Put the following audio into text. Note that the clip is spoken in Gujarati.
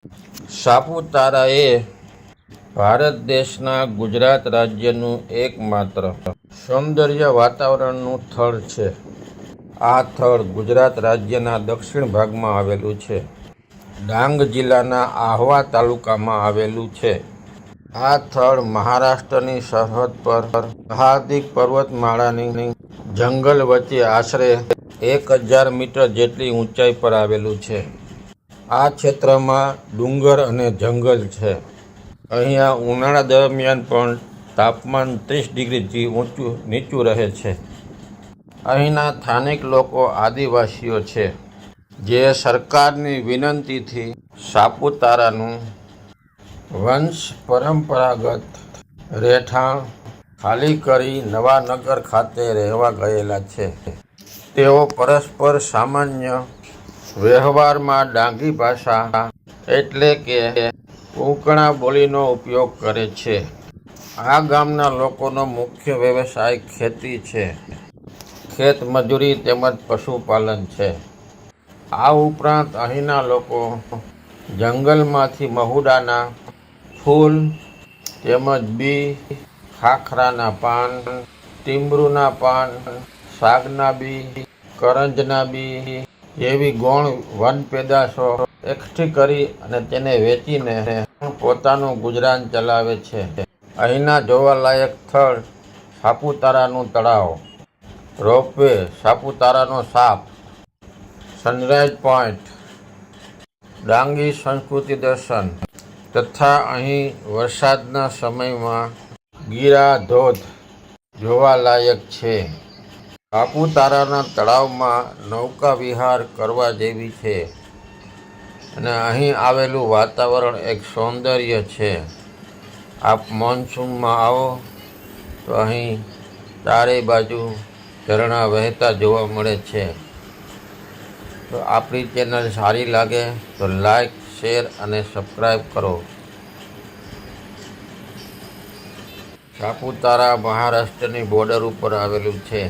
સાપુતારા એ ભારત દેશના ગુજરાત રાજ્યનું એકમાત્ર સૌંદર્ય વાતાવરણનું સ્થળ છે. આ સ્થળ ગુજરાત રાજ્યના દક્ષિણ ભાગમાં આવેલું છે. ડાંગ જિલ્લાના આહવા તાલુકામાં આવેલું છે. આ સ્થળ મહારાષ્ટ્રની સરહદ પર સહ્યાદ્રી પર્વતમાળાની જંગલ વચ્ચે આશરે 1000 મીટર જેટલી ઊંચાઈ પર આવેલું છે. આ ક્ષેત્રમાં ડુંગર અને જંગલ છે. અહીંયા ઉનાળા દરમિયાન પણ તાપમાન 30 ડિગ્રીથી નીચું રહે છે. અહીંના સ્થાનિક લોકો આદિવાસીઓ છે, જે સરકારની વિનંતીથી સાપુતારાનું વંશ પરંપરાગત રહેઠાણ ખાલી કરી નવાનગર ખાતે રહેવા ગયેલા છે. તેઓ પરસ્પર સામાન્ય વ્યવહારમાં ડાંગી ભાષા એટલે કે કોંકણા બોલીનો ઉપયોગ કરે છે. આ ગામના લોકોનો મુખ્ય વ્યવસાય ખેતી છે, ખેતમજૂરી તેમજ પશુપાલન છે. આ ઉપરાંત અહીંના લોકો જંગલમાંથી મહુડાના ફૂલ તેમજ બી, ખાખરાના પાન, ટીમરૂના પાન, સાગના બી, કરંજના બી જેવી ગૌણ વન પેદાશો એકઠી કરી અને તેને વેચીને પોતાનું ગુજરાન ચલાવે છે. અહીંના જોવાલાયક સ્થળ સાપુતારાનું તળાવ, રોપવે, સાપુતારાનો સાપ, સનરાઈઝ પોઈન્ટ, ડાંગી સંસ્કૃતિ દર્શન તથા અહીં વરસાદના સમયમાં ગીરા ધોધ જોવાલાયક છે. સાપુતારાના તળાવમાં નૌકા વિહાર કરવા જેવી છે અને અહીં આવેલું વાતાવરણ એક સૌંદર્ય છે. આપ મોન્સૂનમાં આવો તો અહીં ચારેય બાજુ ઝરણા વહેતા જોવા મળે છે. તો આપણી ચેનલ સારી લાગે તો લાઈક, શેર અને સબસ્ક્રાઈબ કરો. સાપુતારા મહારાષ્ટ્રની બોર્ડર ઉપર આવેલું છે.